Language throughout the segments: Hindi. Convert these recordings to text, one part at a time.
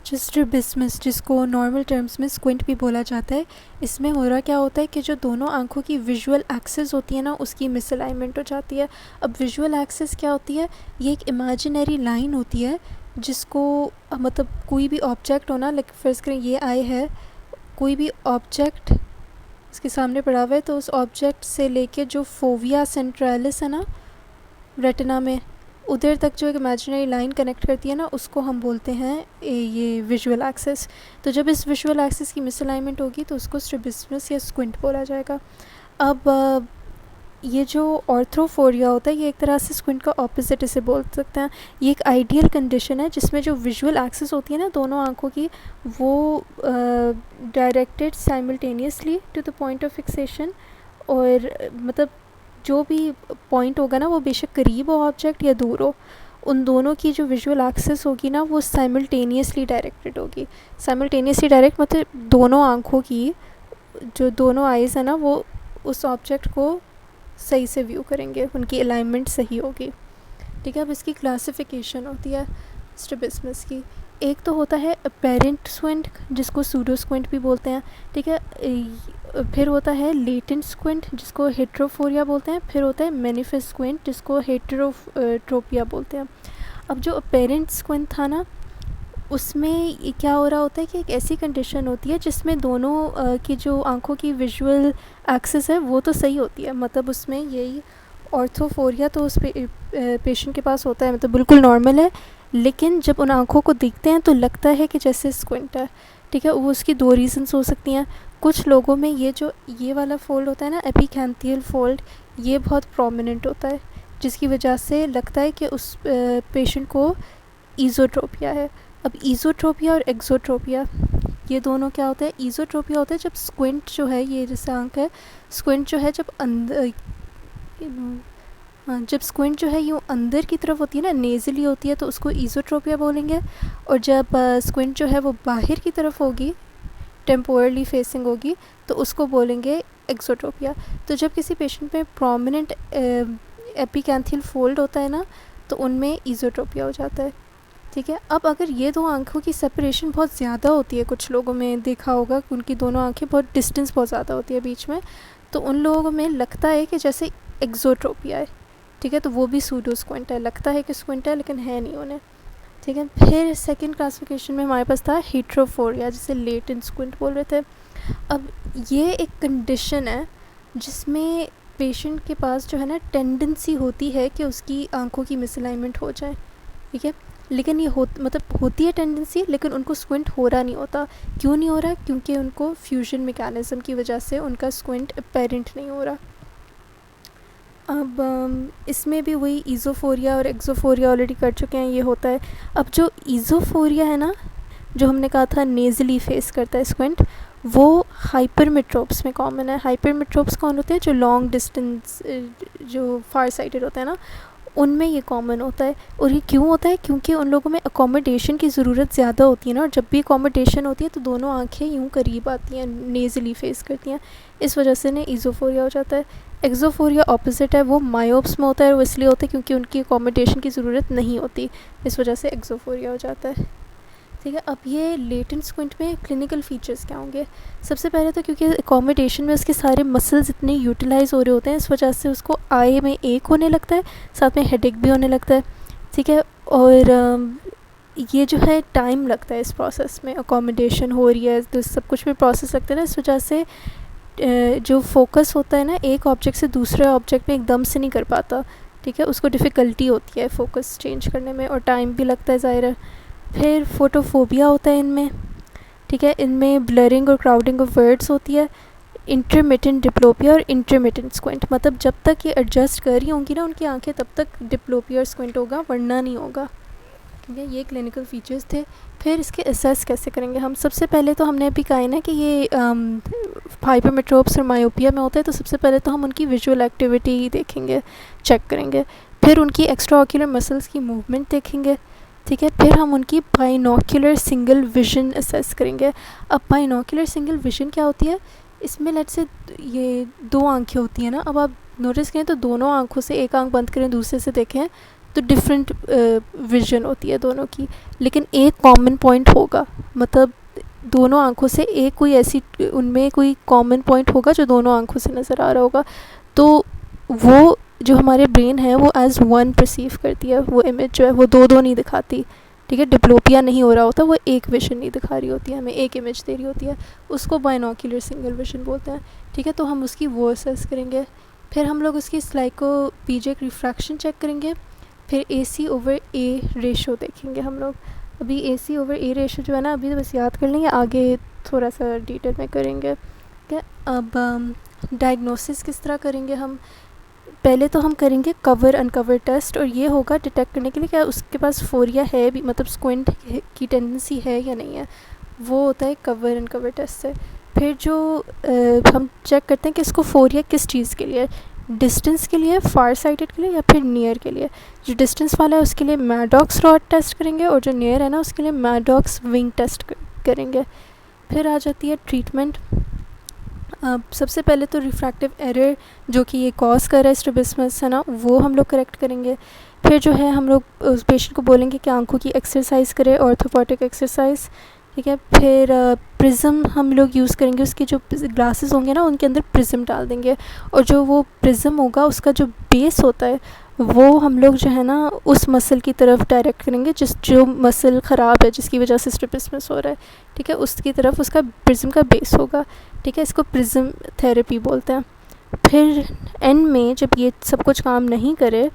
जो स्ट्रैबिस्मस, जिसको नॉर्मल टर्म्स में स्क्विंट भी बोला जाता है, इसमें हो रहा क्या होता है कि जो दोनों आँखों की विजुअल एक्सिस होती है ना, उसकी मिसअलाइनमेंट हो जाती है। अब विजुअल एक्सिस क्या होती है? ये एक इमेजिनरी लाइन होती है जिसको मतलब कोई भी ऑब्जेक्ट हो ना, लाइक फर्स्ट करें ये आई है, कोई भी ऑब्जेक्ट इसके सामने पड़ा हुआ है तो उस ऑब्जेक्ट से लेके जो फोविया सेंट्रलिस है ना रेटिना में, उधर तक जो एक इमेजिनरी लाइन कनेक्ट करती है ना, उसको हम बोलते हैं ये विजुअल एक्सिस। तो जब इस विजुअल एक्सिस की मिसअलाइनमेंट होगी तो उसको स्ट्रैबिस्मस या स्क्विंट बोला जाएगा। अब ये जो ऑर्थ्रोफोरिया होता है, ये एक तरह से स्क्विंट का ऑपोजिट इसे बोल सकते हैं। ये एक आइडियल कंडीशन है जिसमें जो विजुअल एक्सिस होती है ना दोनों आँखों की, वो directed simultaneously to the point of fixation, और मतलब जो भी पॉइंट होगा ना, वो बेशक करीब हो ऑब्जेक्ट या दूर हो, उन दोनों की जो विजुअल एक्सिस होगी ना, वो साइमल्टेनियसली डायरेक्टेड होगी। साइमल्टेनियसली डायरेक्ट मतलब दोनों आँखों की जो दोनों आइज़ है ना, वो उस ऑब्जेक्ट को सही से व्यू करेंगे, उनकी अलाइनमेंट सही होगी। ठीक है, अब इसकी क्लासिफिकेशन होती है स्ट्रैबिस्मस की। एक तो होता है अपेरेंट स्क्विंट, जिसको सूडो स्क्विंट भी बोलते हैं। ठीक है, फिर होता है लेटेंट स्क्विंट, जिसको हेट्रोफोरिया बोलते हैं। फिर होता है मैनिफेस्ट स्क्विंट, जिसको हेट्रोट्रोपिया बोलते हैं। अब जो अपेरेंट स्क्विंट था ना, उसमें क्या हो रहा होता है कि एक ऐसी कंडीशन होती है जिसमें दोनों की जो आँखों की विजुअल एक्सिस है वो तो सही होती है, मतलब उसमें यही ऑर्थोफोरिया तो उस पेशेंट के पास होता है, मतलब बिल्कुल नॉर्मल है, लेकिन जब उन आँखों को देखते हैं तो लगता है कि जैसे स्क्विंट है। ठीक है, वो उसकी दो रीज़न्स हो सकती हैं। कुछ लोगों में ये जो ये वाला फोल्ड होता है ना, एपिकैंथियल फोल्ड, ये बहुत प्रोमिनेंट होता है, जिसकी वजह से लगता है कि उस पेशेंट को ईज़ोट्रोपिया है। अब ईज़ोट्रोपिया और एक्सोट्रोपिया, ये दोनों क्या होता है? ईज़ोट्रोपिया होता है जब स्क्विंट जो है, ये जैसे आँख है, स्क्विंट जो है जब अंदर, हाँ, जब स्क्विंट जो है यूँ अंदर की तरफ होती है ना, नेज़ली होती है, तो उसको ईज़ोट्रोपिया बोलेंगे। और जब स्क्विंट जो है वो बाहर की तरफ होगी, टेम्पोरली फेसिंग होगी, तो उसको बोलेंगे एक्सोट्रोपिया। तो जब किसी पेशेंट में प्रोमिनेंट एपिकैंथियल फोल्ड होता है ना, तो उनमें ईज़ोट्रोपिया हो जाता है। ठीक है, अब अगर ये दो आँखों की सेपरेशन बहुत ज़्यादा होती है, कुछ लोगों में देखा होगा कि उनकी दोनों आँखें बहुत डिस्टेंस बहुत ज़्यादा होती है बीच में, तो उन लोगों में लगता है कि जैसे एक्सोट्रोपिया है। ठीक है, तो वो भी सूडो स्क्विंट है, लगता है कि स्क्विंट है लेकिन है नहीं उन्हें। ठीक है, फिर सेकंड क्लासिफिकेशन में हमारे पास था हेट्रोफोरिया, जिसे लेटेंट स्क्विंट बोल रहे थे। अब ये एक कंडीशन है जिसमें पेशेंट के पास जो है ना टेंडेंसी होती है कि उसकी आंखों की मिसअलाइनमेंट हो जाए। ठीक है, लेकिन ये मतलब होती है टेंडेंसी, लेकिन उनको स्क्विंट हो रहा नहीं होता। क्यों नहीं हो रहा? क्योंकि उनको फ्यूजन मैकेनिज़्म की वजह से उनका स्क्विंट अपेरेंट नहीं हो रहा। अब इसमें भी वही ईज़ोफोरिया और एक्सोफोरिया ऑलरेडी कर चुके हैं, ये होता है। अब जो ईज़ोफोरिया है ना, जो हमने कहा था नेज़ली फेस करता है स्क्विंट, वो हाइपरमेट्रोप्स में कॉमन है। हाइपरमेट्रोप्स कौन होते हैं? जो लॉन्ग डिस्टेंस, जो फार साइटेड होते हैं ना, उनमें ये कॉमन होता है। और ये क्यों होता है? क्योंकि उन लोगों में अकोमोडेशन की ज़रूरत ज़्यादा होती है ना, और जब भी अकोमोडेशन होती है तो दोनों आँखें यूँ करीब आती हैं, नेज़ली फेस करती हैं, इस वजह से ना ईज़ोफोरिया हो जाता है। एक्सोफोरिया ऑपोजिट है, वो मायोप्स में होता है, और इसलिए होता है क्योंकि उनकी अकोमोडेशन की ज़रूरत नहीं होती, इस वजह से एक्सोफोरिया हो जाता है। ठीक है, अब ये लेटेंट स्क्विंट में क्लिनिकल फीचर्स क्या होंगे? सबसे पहले तो क्योंकि अकोमोडेशन में उसके सारे मसल्स इतने यूटिलाइज हो रहे होते हैं, इस वजह से उसको आई में एक होने लगता है, साथ में हेडेक भी होने लगता है। ठीक है, और ये जो है टाइम लगता है इस प्रोसेस में, अकोमोडेशन हो रही है तो सब कुछ में प्रोसेस लगता है ना, इस वजह से जो फोकस होता है ना एक ऑब्जेक्ट से दूसरे ऑब्जेक्ट में एकदम से नहीं कर पाता। ठीक है, उसको डिफ़िकल्टी होती है फोकस चेंज करने में, और टाइम भी लगता है ज़ाहिर है। फिर फोटोफोबिया होता है इनमें। ठीक है, इनमें ब्लरिंग और क्राउडिंग ऑफ वर्ड्स होती है। इंटरमिटेंट डिप्लोपिया और इंटरमिटेंट स्क्विंट, मतलब जब तक ये एडजस्ट कर रही होंगी ना उनकी आंखें, तब तक डिप्लोपिया और स्क्विंट होगा, वरना नहीं होगा। ठीक है, ये क्लिनिकल फीचर्स थे। फिर इसके असेस कैसे करेंगे हम? सबसे पहले तो हमने अभी कहा है ना कि ये हाइपरमेट्रोप्स और मायोपिया में होता है, तो सबसे पहले तो हम उनकी विजुअल एक्टिविटी देखेंगे, चेक करेंगे। फिर उनकी एक्स्ट्रा ऑक्यूलर मसल्स की मूवमेंट देखेंगे। ठीक है, फिर हम उनकी बाइनोक्यूलर सिंगल विजन असेस करेंगे। अब बाइनोक्यूलर सिंगल विजन क्या होती है? इसमें लेट्स से ये दो आंखें होती हैं ना, अब आप नोटिस करें तो दोनों आंखों से एक आंख बंद करें, दूसरे से देखें, तो डिफरेंट विजन होती है दोनों की, लेकिन एक कॉमन पॉइंट होगा, मतलब दोनों आँखों से एक कोई ऐसी उनमें कोई कॉमन पॉइंट होगा जो दोनों आँखों से नज़र आ रहा होगा, तो वो जो हमारे ब्रेन है वो एज़ वन परसीव करती है, वो इमेज जो है वो दो दो नहीं दिखाती, ठीक है। डिप्लोपिया नहीं हो रहा होता, वो एक विजन नहीं दिखा रही होती है, हमें एक इमेज दे रही होती है, उसको बाइनोक्यूलर सिंगल विजन बोलते हैं, ठीक है। तो हम उसकी वो असेस करेंगे, फिर हम लोग उसकी स्लाइकोपीजिक रिफ्रैक्शन चेक करेंगे, फिर AC/A रेशो देखेंगे हम लोग। अभी AC/A रेशो जो है ना, अभी तो बस याद कर लेंगे, आगे थोड़ा सा डिटेल में करेंगे, ठीक है। अब डायग्नोसिस किस तरह करेंगे हम, पहले तो हम करेंगे कवर अनकवर टेस्ट, और ये होगा डिटेक्ट करने के लिए क्या उसके पास फोरिया है भी, मतलब स्क्विंट की टेंडेंसी है या नहीं है, वो होता है कवर अनकवर टेस्ट से। फिर जो हम चेक करते हैं कि इसको फोरिया किस चीज़ के लिए, डिस्टेंस के लिए, फार साइटेड के लिए, या फिर नियर के लिए। जो डिस्टेंस वाला है उसके लिए मैडॉक्स रॉड टेस्ट करेंगे, और जो नियर है ना उसके लिए मैडॉक्स विंग टेस्ट करेंगे। फिर आ जाती है ट्रीटमेंट। सबसे पहले तो रिफ्रैक्टिव एरर जो कि ये कॉज कर रहा है स्ट्रैबिस्मस है ना, वो हम लोग करेक्ट करेंगे। फिर जो है हम लोग उस पेशेंट को बोलेंगे कि आंखों की एक्सरसाइज करे, ऑर्थोपोटिक एक्सरसाइज, ठीक है। फिर प्रिज्म हम लोग यूज़ करेंगे, उसके जो ग्लासेस होंगे ना उनके अंदर प्रिज्म डाल देंगे, और जो वो प्रिज्म होगा उसका जो बेस होता है वो हम लोग जो है ना उस मसल की तरफ डायरेक्ट करेंगे, जो मसल ख़राब है जिसकी वजह से स्ट्रैबिस्मस हो रहा है, ठीक है, उसकी तरफ उसका प्रिज्म का बेस होगा, ठीक है। इसको प्रिज्म थेरेपी बोलते हैं। फिर एंड में जब ये सब कुछ काम नहीं करे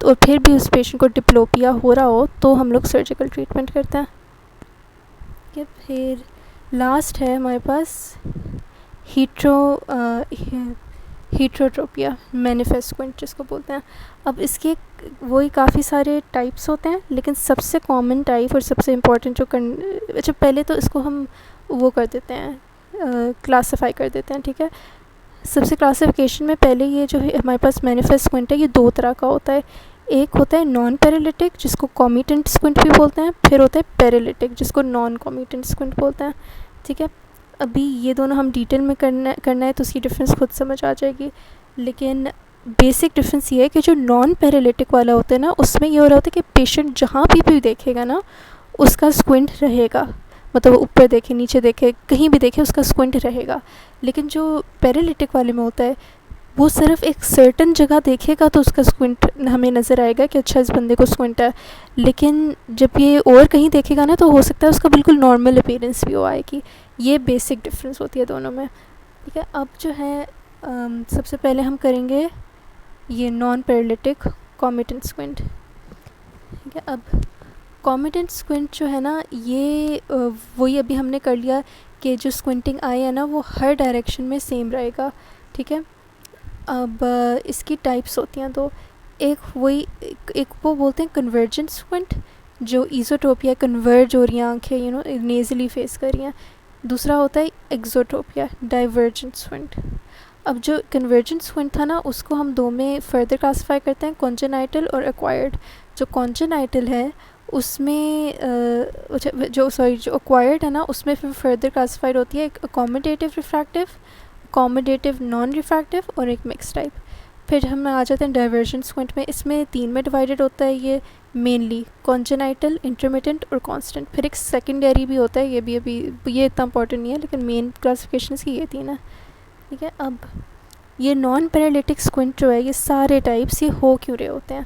तो फिर भी उस पेशेंट को डिप्लोपिया हो रहा हो तो हम लोग सर्जिकल ट्रीटमेंट करते हैं, ठीक है। फिर लास्ट है हमारे पास हीट्रोट्रोपिया मैनिफेस्ट स्क्विंट जिसको बोलते हैं। अब इसके वही काफ़ी सारे टाइप्स होते हैं, लेकिन सबसे कॉमन टाइप और सबसे इम्पोर्टेंट जो अच्छा पहले तो इसको हम वो कर देते हैं, क्लासिफाई कर देते हैं, ठीक है। सबसे क्लासिफिकेशन में पहले ये जो है हमारे पास मैनिफेस्ट स्क्विंट है, ये दो तरह का होता है। एक होता है नॉन पैरालिटिक जिसको कॉमिटेंट स्क्विंट भी बोलते हैं, फिर होता है पैरालिटिक जिसको नॉन कॉमिटेंट स्क्विंट बोलते हैं, ठीक है। अभी ये दोनों हम डिटेल में करना है तो उसकी डिफरेंस खुद समझ आ जाएगी, लेकिन बेसिक डिफरेंस ये है कि जो नॉन पैरालिटिक वाला होता है ना उसमें ये हो रहा होता है कि पेशेंट जहाँ भी देखेगा ना उसका स्क्विंट रहेगा, मतलब वो ऊपर देखे नीचे देखे कहीं भी देखे उसका स्क्विंट रहेगा। लेकिन जो पैरालिटिक वाले में होता है वो सिर्फ एक सर्टन जगह देखेगा तो उसका स्क्विंट हमें नज़र आएगा कि अच्छा इस बंदे को स्क्विंट है, लेकिन जब ये और कहीं देखेगा ना तो हो सकता है उसका बिल्कुल नॉर्मल अपीयरेंस भी हो आएगी। ये बेसिक डिफरेंस होती है दोनों में, ठीक है। अब जो है सबसे पहले हम करेंगे ये नॉन पैरालिटिक कॉमिटेंट स्क्विंट, ठीक है। अब कॉमिटेंट स्क्विंट जो है ना ये वही अभी हमने कर लिया कि जो स्क्विंटिंग आई है ना वो हर डायरेक्शन में सेम रहेगा, ठीक है। अब इसकी टाइप्स होती हैं दो, एक वो बोलते हैं कन्वर्जेंट स्क्विंट जो ईज़ोट्रोपिया कन्वर्ज हो रही हैं आँखें नेज़ली फेस कर रही हैं, दूसरा होता है एक्सोट्रोपिया डाइवर्जेंट स्क्विंट। अब जो कन्वर्जेंट स्क्विंट था ना उसको हम दो में फर्दर क्लासीफाई करते हैं, कॉन्जेनाइटल और एक्वायर्ड। जो कॉन्जेनाइटल है उसमें जो एक्वायर्ड है ना उसमें फिर फर्दर क्लासीफाइड होती है एक accommodative refractive, accommodative non refractive और एक मिक्स टाइप। फिर हम आ जाते हैं डाइवर्जेंट स्क्विंट में, इसमें तीन में डिवाइडेड होता है ये मेनली कॉन्जेनाइटल, इंटरमिटेंट और कांस्टेंट। फिर एक सेकेंडरी भी होता है, ये भी अभी ये इतना इंपॉर्टेंट नहीं है, लेकिन मेन क्लासिफिकेशन की ये तीन है, ठीक है। अब ये नॉन पैरालिटिक स्क्विंट जो है ये सारे टाइप्स ये हो क्यों रहे होते हैं,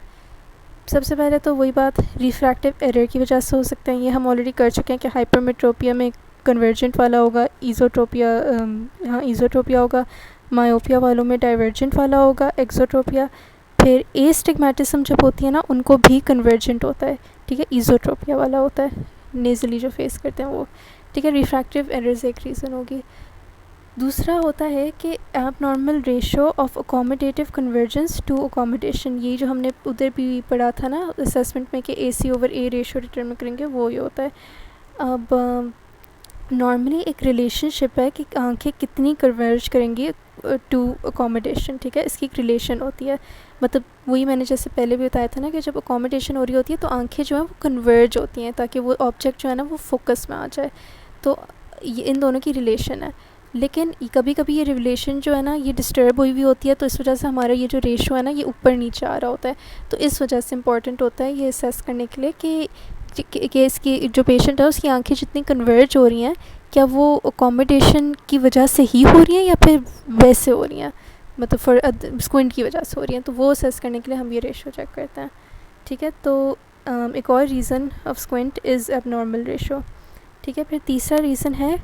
सबसे पहले तो वही बात रिफ्रैक्टिव एरर की वजह से हो सकते हैं, ये हम ऑलरेडी कर चुके हैं कि हाइपरमेट्रोपिया में कन्वर्जेंट वाला होगा, ईज़ोट्रोपिया होगा, मायोपिया वालों में डाइवर्जेंट वाला होगा एक्सोट्रोपिया। फिर एस्टिग्मेटिज्म जब होती है ना उनको भी कन्वर्जेंट होता है, ठीक है, ईज़ोट्रोपिया वाला होता है, नेज़ली जो फेस करते हैं वो, ठीक है। रिफ्रैक्टिव एरर्स एक रीज़न होगी। दूसरा होता है कि abnormal ratio of accommodative convergence to accommodation, ये जो हमने उधर भी पढ़ा था ना असेसमेंट में कि AC/A रेशो डिटरमिन करेंगे वो ये होता है। अब नॉर्मली एक रिलेशनशिप है कि आंखें कितनी कन्वर्ज करेंगी टू अकोमोडेशन, ठीक है, इसकी एक रिलेशन होती है, मतलब वही मैंने जैसे पहले भी बताया था ना कि जब अकोमोडेशन हो रही होती है तो आंखें जो हैं वो कन्वर्ज होती हैं ताकि वो ऑब्जेक्ट जो है ना वो फोकस में आ जाए, तो ये इन दोनों की रिलेशन है। लेकिन कभी कभी ये रिलेशन जो है ना ये डिस्टर्ब हुई हुई होती है, तो इस वजह से हमारा ये जो रेशो है ना ये ऊपर नीचे आ रहा होता है। तो इस वजह से इम्पॉर्टेंट होता है ये असेस करने के लिए कि इसकी जो पेशेंट है उसकी आंखें जितनी कन्वर्ज हो रही हैं, क्या वो अकोमोडेशन की वजह से ही हो रही हैं या फिर वैसे हो रही हैं, मतलब फॉर स्क्विंट की वजह से हो रही हैं। तो वो असेस करने के लिए हम ये रेशो चेक करते हैं। ठीक है, तो एक और reason of squint is abnormal ratio. ठीक है, फिर तीसरा रीज़न है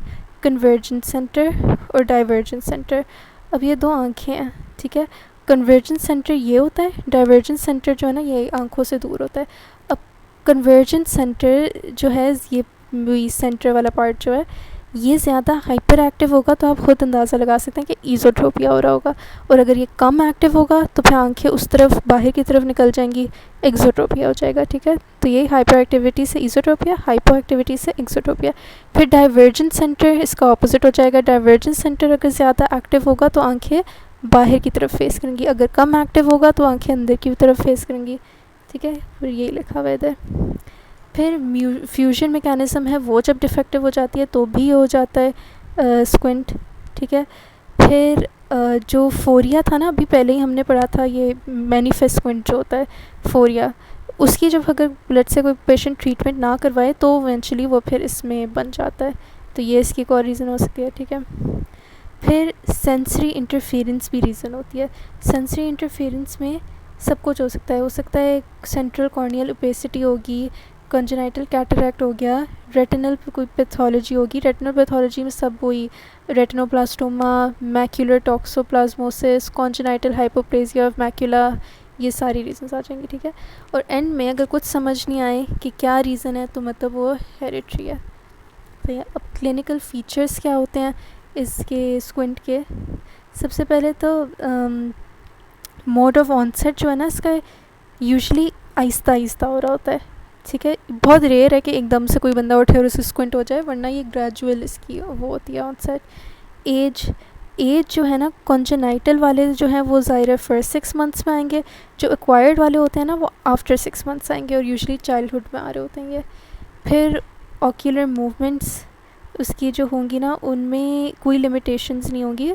कन्वर्जेंट सेंटर और डाइवर्जेंट सेंटर। अब ये दो आँखें हैं, ठीक है। कन्वर्जेंट सेंटर ये होता है, डाइवर्जेंट सेंटर जो है ना ये आँखों से दूर होता है। अब कन्वर्जेंट सेंटर जो है ये सेंटर वाला पार्ट जो है ये ज़्यादा हाइपर एक्टिव होगा, तो आप ख़ुद अंदाज़ा लगा सकते हैं कि ईज़ोट्रोपिया हो रहा होगा। और अगर ये कम एक्टिव होगा तो फिर आंखें उस तरफ बाहर की तरफ निकल जाएंगी, एक्सोट्रोपिया हो जाएगा। ठीक है, तो ये हाइपर एक्टिविटी से ईज़ोट्रोपिया, हाइपो एक्टिविटी से एक्सोट्रोपिया। फिर डाइवर्जेंट सेंटर इसका ऑपोजिट हो जाएगा। डाइवर्जेंट सेंटर अगर ज़्यादा एक्टिव होगा तो आंखें बाहर की तरफ फेस करेंगी, अगर कम एक्टिव होगा तो आंखें अंदर की तरफ फेस करेंगी। ठीक है, फिर यही लिखा हुआ है इधर। फिर फ्यूजन मैकेनिज़्म है वो जब डिफेक्टिव हो जाती है तो भी हो जाता है स्क्विंट। ठीक है, फिर जो फोरिया था ना अभी पहले ही हमने पढ़ा था, ये मैनिफेस्ट स्क्विंट जो होता है फोरिया, उसकी जब अगर ब्लड से कोई पेशेंट ट्रीटमेंट ना करवाए तो इवेंचुअली वो फिर इसमें बन जाता है। तो ये इसकी एक और रीज़न हो सकती है। ठीक है, फिर सेंसरी इंटरफेरेंस भी रीज़न होती है। सेंसरी इंटरफेरेंस में सब कुछ हो सकता है सेंट्रल कॉर्नियल ओपेसिटी होगी, कंजेनाइटल कैटरैक्ट हो गया, रेटिनल कोई पैथोलॉजी होगी। रेटिनल पैथोलॉजी में सब वही retinoblastoma, macular toxoplasmosis, congenital hypoplasia of macula, ये सारी रीज़न्स आ जाएंगी। ठीक है, और एंड में अगर कुछ समझ नहीं आए कि क्या रीज़न है तो मतलब वो हेरिटरी है। तो अब क्लिनिकल फीचर्स क्या होते हैं इसके स्क्विंट के। सबसे पहले तो मोड ऑफ ऑनसेट जो है ना इसका यूजुअली आहिस्ता आहिस्ता हो रहा होता है। ठीक है, बहुत रेयर है कि एकदम से कोई बंदा उठे और उसे स्क्विंट हो जाए, वरना ये ग्रेजुअल इसकी वो होती है ऑनसेट। एज जो है ना कॉन्जेनाइटल वाले जो हैं वो ज़ाहिर है फर्स्ट 6 मंथ्स में आएंगे, जो एक्वायर्ड वाले होते हैं ना वो आफ्टर 6 मंथ्स आएंगे और यूजुअली चाइल्डहुड में आ रहे होते हैं ये। फिर ऑक्यूलर मूवमेंट्स उसकी जो होंगी ना उनमें कोई लिमिटेशंस नहीं होंगी,